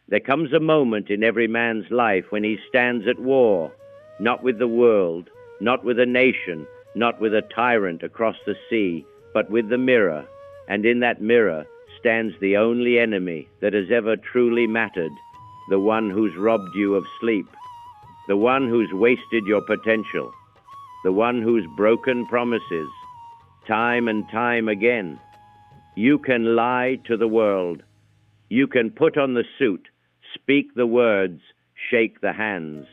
There comes a moment in every man's life when he stands at war, not with the world, not with a nation, not with a tyrant across the sea, but with the mirror, and in that mirror stands the only enemy that has ever truly mattered, the one who's robbed you of sleep, the one who's wasted your potential, the one who's broken promises, time and time again. You can lie to the world. You can put on the suit, speak the words, shake the hands,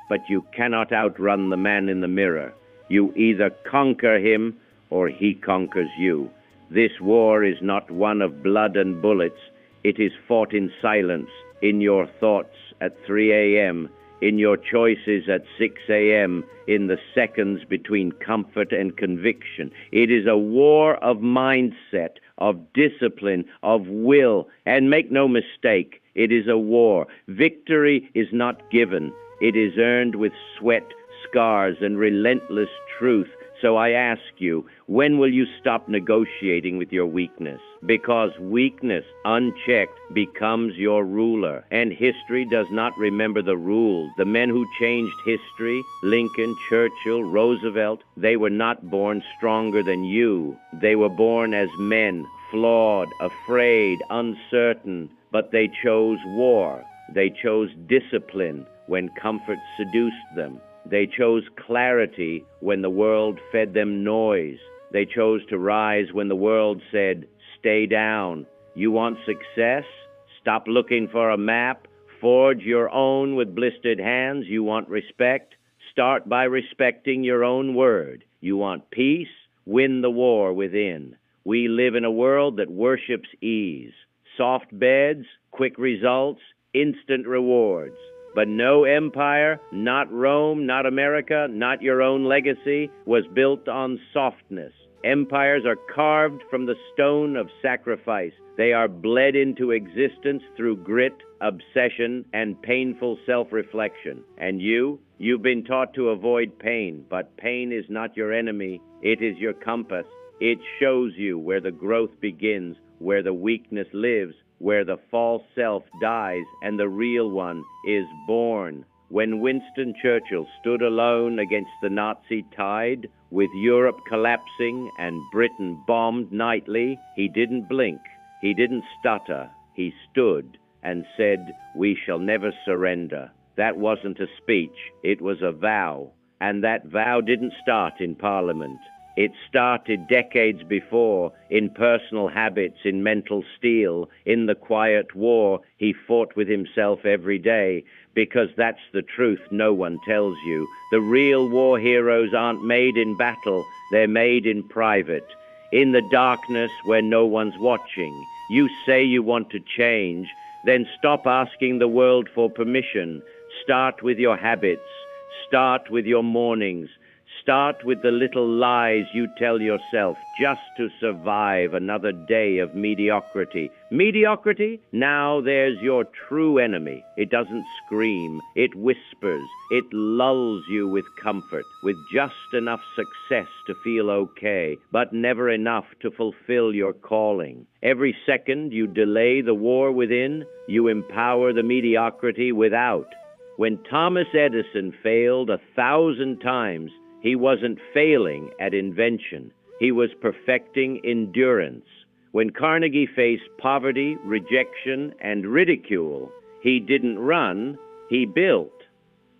but you cannot outrun the man in the mirror. You either conquer him or he conquers you. This war is not one of blood and bullets. It is fought in silence, in your thoughts at 3 a.m., in your choices at 6 a.m., in the seconds between comfort and conviction. It is a war of mindset, of discipline, of will. And make no mistake, it is a war. Victory is not given. It is earned with sweat, scars, and relentless truth. So I ask you, when will you stop negotiating with your weakness? Because weakness, unchecked, becomes your ruler. And history does not remember the rules. The men who changed history, Lincoln, Churchill, Roosevelt, they were not born stronger than you. They were born as men, flawed, afraid, uncertain. But they chose war. They chose discipline when comfort seduced them. They chose clarity when the world fed them noise. They chose to rise when the world said, stay down. You want success? Stop looking for a map. Forge your own with blistered hands. You want respect? Start by respecting your own word. You want peace? Win the war within. We live in a world that worships ease. Soft beds, quick results, instant rewards. But no empire, not Rome, not America, not your own legacy, was built on softness. Empires are carved from the stone of sacrifice. They are bled into existence through grit, obsession, and painful self-reflection. And you've been taught to avoid pain, but pain is not your enemy. It is your compass. It shows you where the growth begins, where the weakness lives, where the false self dies and the real one is born. When Winston Churchill stood alone against the Nazi tide, with Europe collapsing and Britain bombed nightly, he didn't blink, he didn't stutter, he stood and said, "We shall never surrender." That wasn't a speech, it was a vow. And that vow didn't start in Parliament. It started decades before, in personal habits, in mental steel, in the quiet war he fought with himself every day, because that's the truth no one tells you. The real war heroes aren't made in battle, they're made in private, in the darkness where no one's watching. You say you want to change, then stop asking the world for permission. Start with your habits, start with your mornings. Start with the little lies you tell yourself just to survive another day of mediocrity. Mediocrity? Now there's your true enemy. It doesn't scream. It whispers. It lulls you with comfort, with just enough success to feel okay, but never enough to fulfill your calling. Every second you delay the war within, you empower the mediocrity without. When Thomas Edison failed 1,000 times, he wasn't failing at invention. He was perfecting endurance. When Carnegie faced poverty, rejection, and ridicule, he didn't run, he built.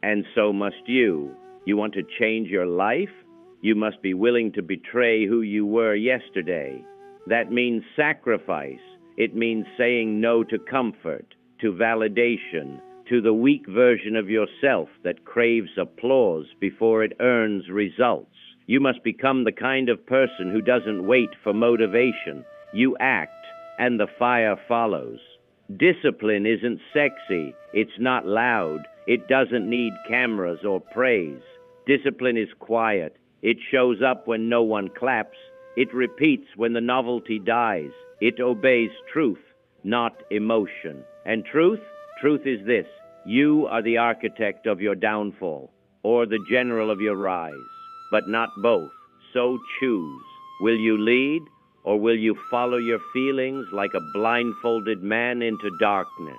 And so must you. You want to change your life? You must be willing to betray who you were yesterday. That means sacrifice. It means saying no to comfort, to validation, to the weak version of yourself that craves applause before it earns results. You must become the kind of person who doesn't wait for motivation. You act, and the fire follows. Discipline isn't sexy. It's not loud. It doesn't need cameras or praise. Discipline is quiet. It shows up when no one claps. It repeats when the novelty dies. It obeys truth, not emotion. And truth is this: you are the architect of your downfall, or the general of your rise, but not both. So choose. Will you lead, or will you follow your feelings like a blindfolded man into darkness?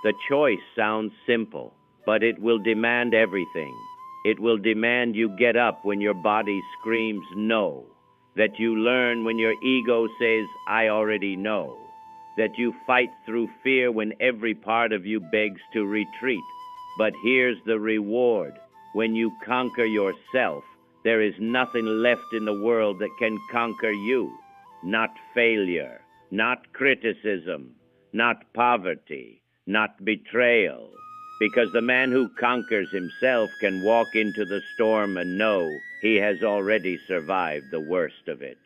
The choice sounds simple, but it will demand everything. It will demand you get up when your body screams no, that you learn when your ego says, I already know, that you fight through fear when every part of you begs to retreat. But here's the reward. When you conquer yourself, there is nothing left in the world that can conquer you. Not failure, not criticism, not poverty, not betrayal. Because the man who conquers himself can walk into the storm and know he has already survived the worst of it.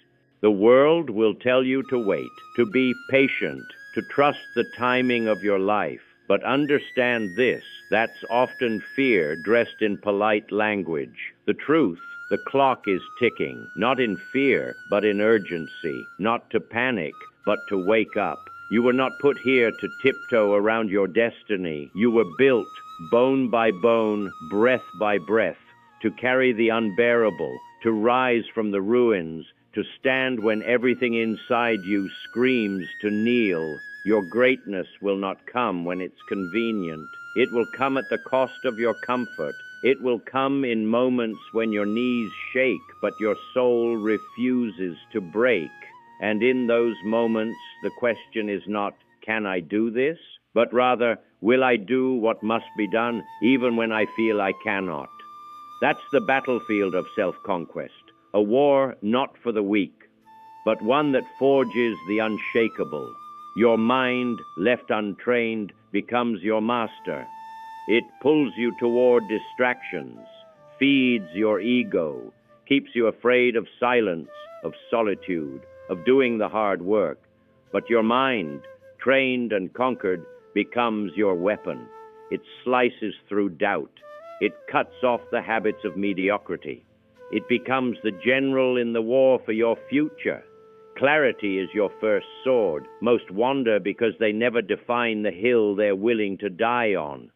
The world will tell you to wait, to be patient, to trust the timing of your life. But understand this, that's often fear dressed in polite language. The truth, the clock is ticking, not in fear, but in urgency, not to panic, but to wake up. You were not put here to tiptoe around your destiny. You were built, bone by bone, breath by breath, to carry the unbearable, to rise from the ruins, to stand when everything inside you screams to kneel. Your greatness will not come when it's convenient. It will come at the cost of your comfort. It will come in moments when your knees shake, but your soul refuses to break. And in those moments, the question is not, can I do this? But rather, will I do what must be done, even when I feel I cannot? That's the battlefield of self-conquest, a war not for the weak, but one that forges the unshakable. Your mind, left untrained, becomes your master. It pulls you toward distractions, feeds your ego, keeps you afraid of silence, of solitude, of doing the hard work. But your mind, trained and conquered, becomes your weapon. It slices through doubt. It cuts off the habits of mediocrity. It becomes the general in the war for your future. Clarity is your first sword. Most wander because they never define the hill they're willing to die on.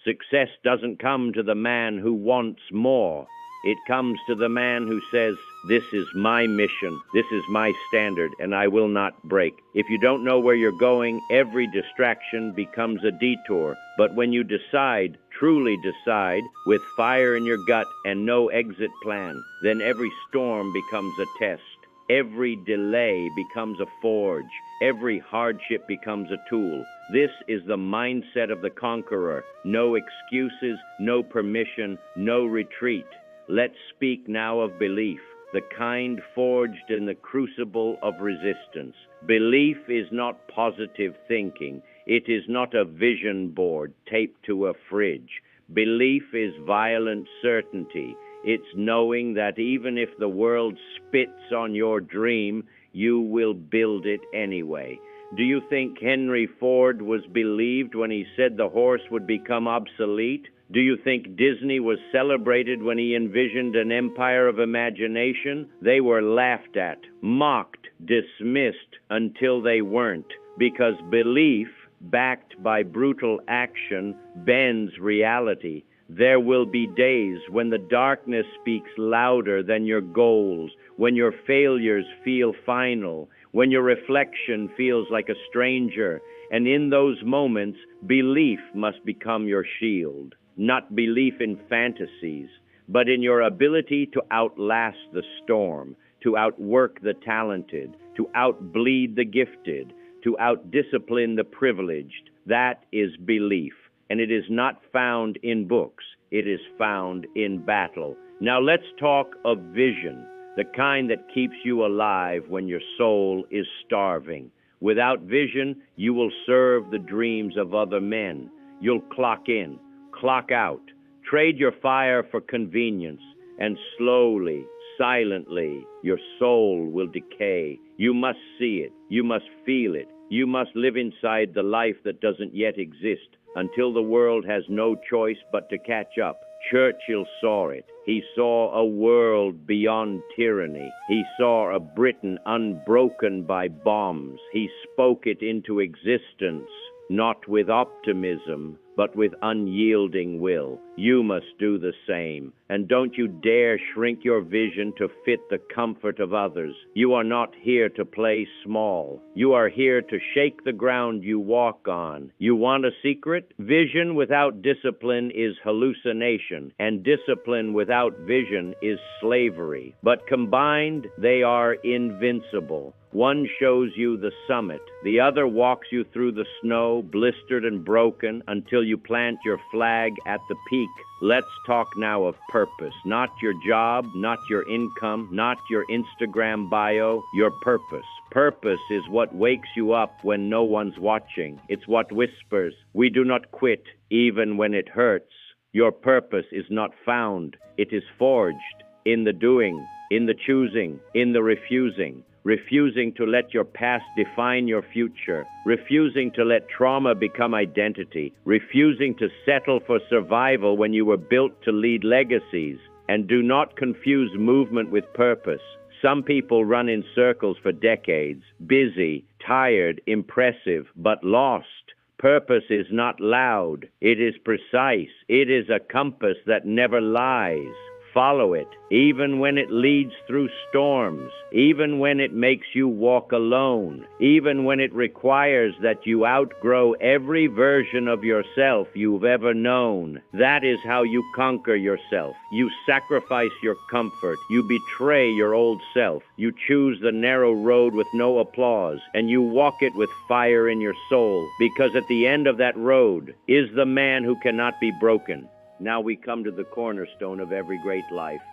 Success doesn't come to the man who wants more. It comes to the man who says, this is my mission, this is my standard, and I will not break. If you don't know where you're going, every distraction becomes a detour. But when you decide, truly decide, with fire in your gut and no exit plan, then every storm becomes a test. Every delay becomes a forge. Every hardship becomes a tool. This is the mindset of the conqueror. No excuses, no permission, no retreat. Let's speak now of belief, the kind forged in the crucible of resistance. Belief is not positive thinking. It is not a vision board taped to a fridge. Belief is violent certainty. It's knowing that even if the world spits on your dream, you will build it anyway. Do you think Henry Ford was believed when he said the horse would become obsolete? Do you think Disney was celebrated when he envisioned an empire of imagination? They were laughed at, mocked, dismissed until they weren't, because belief, backed by brutal action, bends reality. There will be days when the darkness speaks louder than your goals, when your failures feel final, when your reflection feels like a stranger, and in those moments, belief must become your shield. Not belief in fantasies, but in your ability to outlast the storm, to outwork the talented, to outbleed the gifted, to outdiscipline the privileged. That is belief, and it is not found in books. It is found in battle. Now let's talk of vision, the kind that keeps you alive when your soul is starving. Without vision, you will serve the dreams of other men. You'll clock in, clock out, trade your fire for convenience, and slowly, silently, your soul will decay. You must see it. You must feel it. You must live inside the life that doesn't yet exist until the world has no choice but to catch up. Churchill saw it. He saw a world beyond tyranny. He saw a Britain unbroken by bombs. He spoke it into existence, not with optimism, but with unyielding will. You must do the same, and don't you dare shrink your vision to fit the comfort of others. You are not here to play small. You are here to shake the ground you walk on. You want a secret? Vision without discipline is hallucination, and discipline without vision is slavery. But combined, they are invincible. One shows you the summit. The other walks you through the snow, blistered and broken, until you plant your flag at the peak. Let's talk now of purpose. Not your job, not your income, not your Instagram bio, your purpose. Purpose is what wakes you up when no one's watching. It's what whispers, "We do not quit, even when it hurts." Your purpose is not found. It is forged in the doing, in the choosing, in the refusing. Refusing to let your past define your future, refusing to let trauma become identity, refusing to settle for survival when you were built to lead legacies. And do not confuse movement with purpose. Some people run in circles for decades, busy, tired, impressive, but lost. Purpose is not loud. It is precise. It is a compass that never lies. Follow it, even when it leads through storms, even when it makes you walk alone, even when it requires that you outgrow every version of yourself you've ever known. That is how you conquer yourself. You sacrifice your comfort. You betray your old self. You choose the narrow road with no applause, and you walk it with fire in your soul, because at the end of that road is the man who cannot be broken. Now we come to the cornerstone of every great life,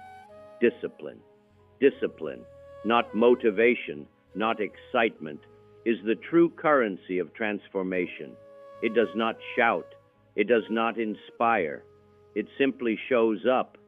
discipline. Discipline, not motivation, not excitement, is the true currency of transformation. It does not shout. It does not inspire. It simply shows up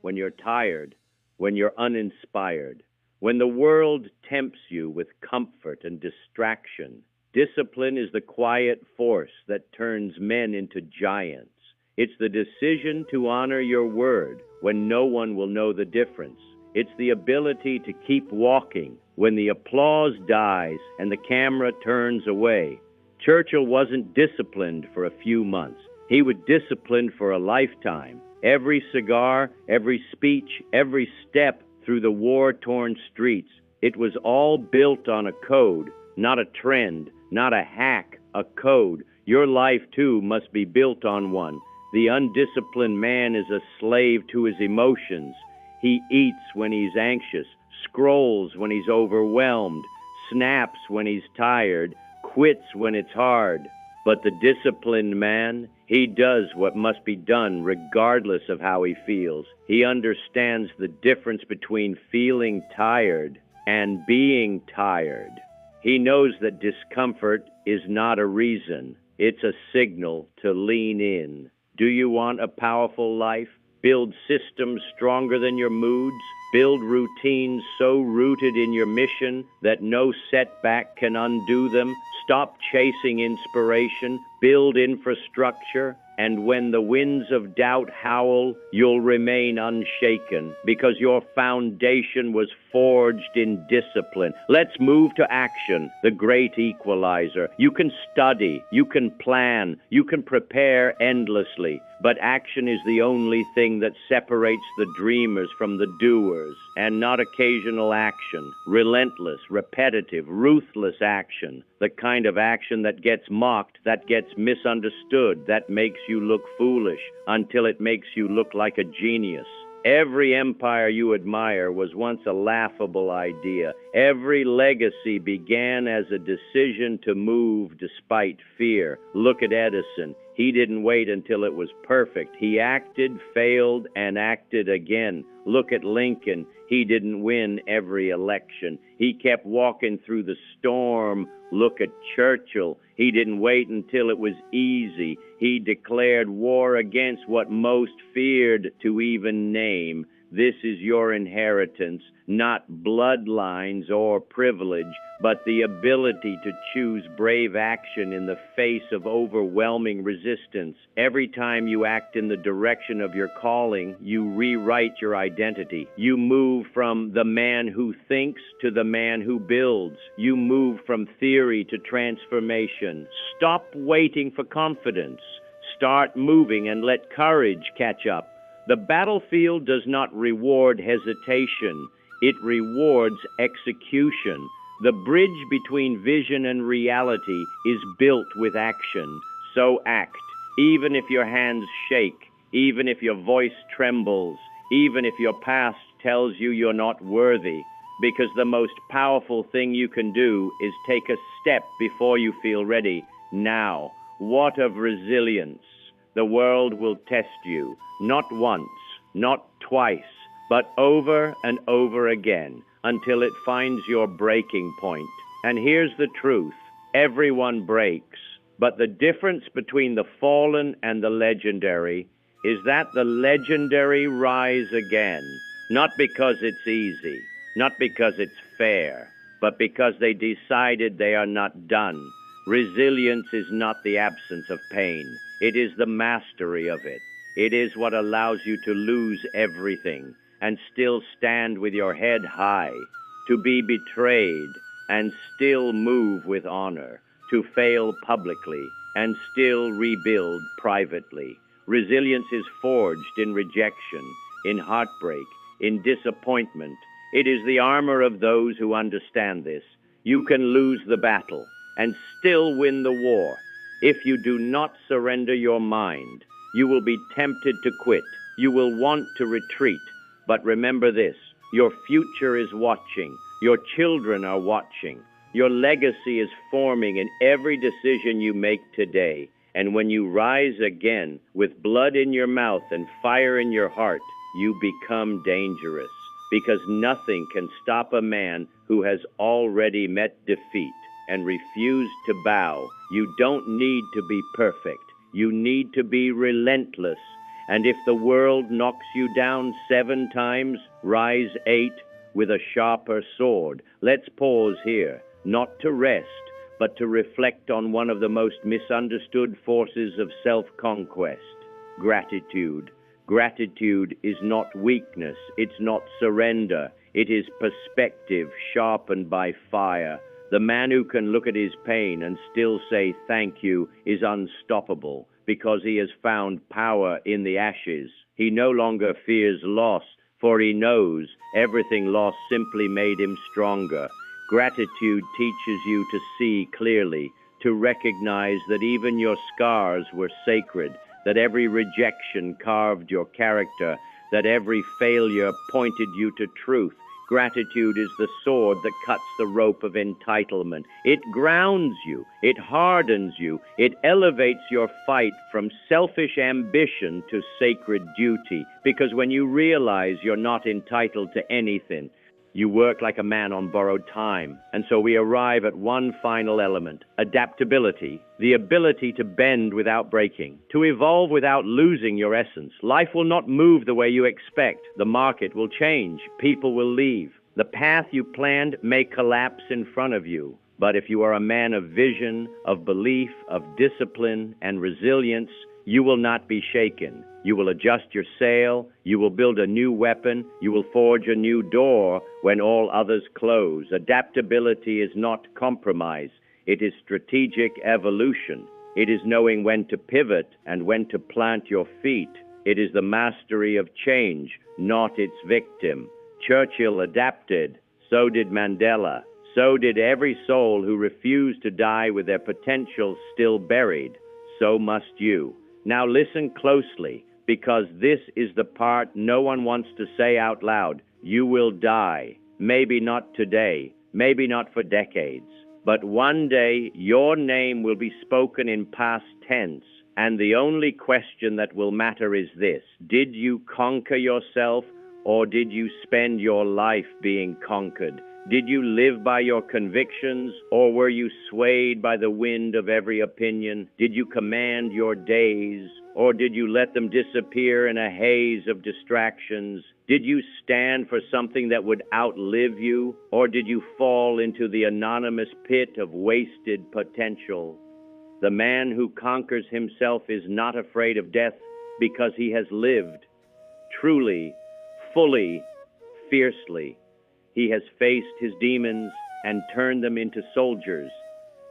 when you're tired, when you're uninspired, when the world tempts you with comfort and distraction. Discipline is the quiet force that turns men into giants. It's the decision to honor your word when no one will know the difference. It's the ability to keep walking when the applause dies and the camera turns away. Churchill wasn't disciplined for a few months. He was disciplined for a lifetime. Every cigar, every speech, every step through the war-torn streets, it was all built on a code, not a trend, not a hack, a code. Your life, too, must be built on one. The undisciplined man is a slave to his emotions. He eats when he's anxious, scrolls when he's overwhelmed, snaps when he's tired, quits when it's hard. But the disciplined man, he does what must be done regardless of how he feels. He understands the difference between feeling tired and being tired. He knows that discomfort is not a reason. It's a signal to lean in. Do you want a powerful life? Build systems stronger than your moods. Build routines so rooted in your mission that no setback can undo them. Stop chasing inspiration. Build infrastructure. And when the winds of doubt howl, you'll remain unshaken because your foundation was forged in discipline. Let's move to action, the great equalizer. You can study, you can plan, you can prepare endlessly, but action is the only thing that separates the dreamers from the doers, and not occasional action, relentless, repetitive, ruthless action, the kind of action that gets mocked, that gets misunderstood, that makes you look foolish until it makes you look like a genius. Every empire you admire was once a laughable idea. Every legacy began as a decision to move despite fear. Look at Edison. He didn't wait until it was perfect. He acted, failed, and acted again. Look at Lincoln. He didn't win every election. He kept walking through the storm. Look at Churchill. He didn't wait until it was easy. He declared war against what most feared to even name. This is your inheritance, not bloodlines or privilege, but the ability to choose brave action in the face of overwhelming resistance. Every time you act in the direction of your calling, you rewrite your identity. You move from the man who thinks to the man who builds. You move from theory to transformation. Stop waiting for confidence. Start moving and let courage catch up. The battlefield does not reward hesitation. It rewards execution. The bridge between vision and reality is built with action. So act, even if your hands shake, even if your voice trembles, even if your past tells you you're not worthy, because the most powerful thing you can do is take a step before you feel ready. Now, what of resilience? The world will test you, not once, not twice, but over and over again, until it finds your breaking point. And here's the truth: everyone breaks, but the difference between the fallen and the legendary is that the legendary rise again, not because it's easy, not because it's fair, but because they decided they are not done. Resilience is not the absence of pain. It is the mastery of it. It is what allows you to lose everything and still stand with your head high, to be betrayed and still move with honor, to fail publicly and still rebuild privately. Resilience is forged in rejection, in heartbreak, in disappointment. It is the armor of those who understand this. You can lose the battle and still win the war. If you do not surrender your mind, you will be tempted to quit. You will want to retreat. But remember this: your future is watching. Your children are watching. Your legacy is forming in every decision you make today. And when you rise again with blood in your mouth and fire in your heart, you become dangerous, because nothing can stop a man who has already met defeat and refused to bow. You don't need to be perfect. You need to be relentless. And if the world knocks you down 7 times, rise 8 with a sharper sword. Let's pause here, not to rest, but to reflect on one of the most misunderstood forces of self-conquest: gratitude. Gratitude is not weakness. It's not surrender. It is perspective sharpened by fire. The man who can look at his pain and still say thank you is unstoppable, because he has found power in the ashes. He no longer fears loss, for he knows everything lost simply made him stronger. Gratitude teaches you to see clearly, to recognize that even your scars were sacred, that every rejection carved your character, that every failure pointed you to truth. Gratitude is the sword that cuts the rope of entitlement. It grounds you, it hardens you, it elevates your fight from selfish ambition to sacred duty. Because when you realize you're not entitled to anything, you work like a man on borrowed time. And so we arrive at one final element: adaptability, the ability to bend without breaking, to evolve without losing your essence. Life will not move the way you expect. The market will change. People will leave. The path you planned may collapse in front of you. But if you are a man of vision, of belief, of discipline, and resilience, you will not be shaken. You will adjust your sail. You will build a new weapon. You will forge a new door when all others close. Adaptability is not compromise. It is strategic evolution. It is knowing when to pivot and when to plant your feet. It is the mastery of change, not its victim. Churchill adapted. So did Mandela. So did every soul who refused to die with their potential still buried. So must you. Now listen closely, because this is the part no one wants to say out loud. You will die. Maybe not today, maybe not for decades, but one day your name will be spoken in past tense, and the only question that will matter is this: did you conquer yourself, or did you spend your life being conquered? Did you live by your convictions, or were you swayed by the wind of every opinion? Did you command your days, or did you let them disappear in a haze of distractions? Did you stand for something that would outlive you, or did you fall into the anonymous pit of wasted potential? The man who conquers himself is not afraid of death because he has lived truly, fully, fiercely. He has faced his demons and turned them into soldiers.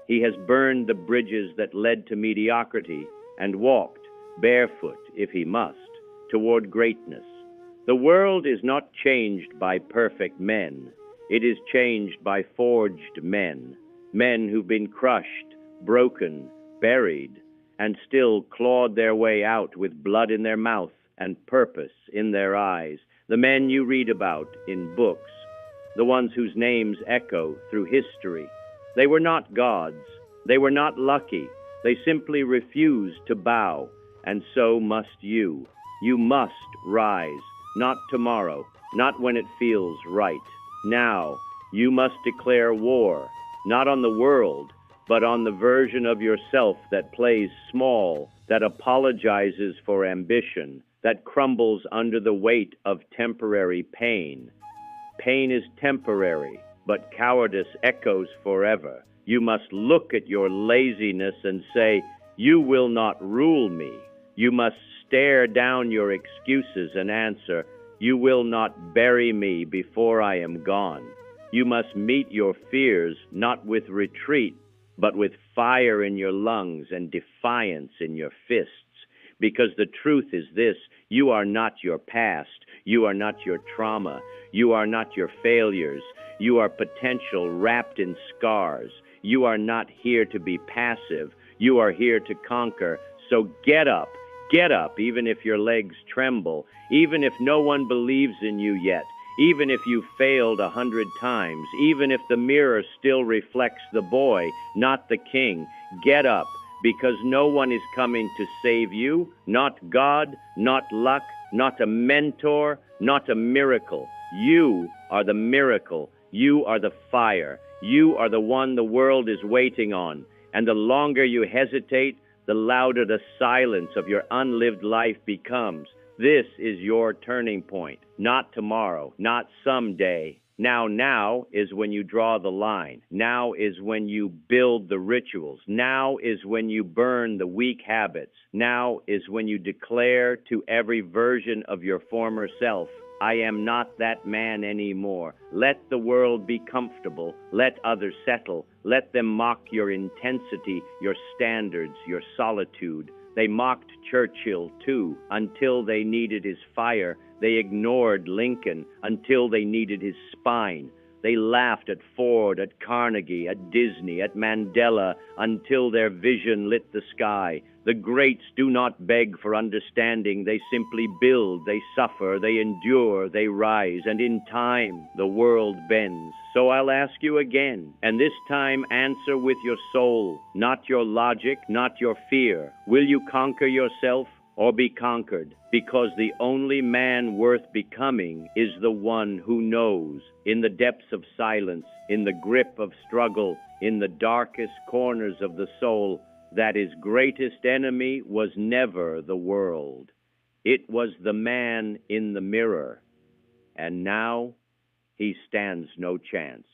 He has burned the bridges that led to mediocrity and walked barefoot if he must, toward greatness. The world is not changed by perfect men. It is changed by forged men, men who've been crushed, broken, buried, and still clawed their way out with blood in their mouth and purpose in their eyes, the men you read about in books, the ones whose names echo through history. They were not gods. They were not lucky. They simply refused to bow, and so must you. You must rise, not tomorrow, not when it feels right. Now, you must declare war, not on the world, but on the version of yourself that plays small, that apologizes for ambition, that crumbles under the weight of temporary pain. Pain is temporary, but cowardice echoes forever. You must look at your laziness and say, "You will not rule me." You must stare down your excuses and answer, "You will not bury me before I am gone." You must meet your fears not with retreat, but with fire in your lungs and defiance in your fists. Because the truth is this: you are not your past, you are not your trauma, you are not your failures, you are potential wrapped in scars. You are not here to be passive, you are here to conquer. So get up, even if your legs tremble, even if no one believes in you yet, even if you failed 100 times, even if the mirror still reflects the boy, not the king. Get up, because no one is coming to save you, not God, not luck, not a mentor, not a miracle. You are the miracle. You are the fire. You are the one the world is waiting on. And the longer you hesitate, the louder the silence of your unlived life becomes. This is your turning point. Not tomorrow, not someday. Now is when you draw the line. Now is when you build the rituals. Now is when you burn the weak habits. Now is when you declare to every version of your former self, "I am not that man anymore." Let the world be comfortable. Let others settle. Let them mock your intensity, your standards, your solitude. They mocked Churchill, too, until they needed his fire. They ignored Lincoln until they needed his spine. They laughed at Ford, at Carnegie, at Disney, at Mandela, until their vision lit the sky. The greats do not beg for understanding. They simply build, they suffer, they endure, they rise, and in time, the world bends. So I'll ask you again, and this time answer with your soul, not your logic, not your fear. Will you conquer yourself or be conquered? Because the only man worth becoming is the one who knows, in the depths of silence, in the grip of struggle, in the darkest corners of the soul, that his greatest enemy was never the world. It was the man in the mirror, and now he stands no chance.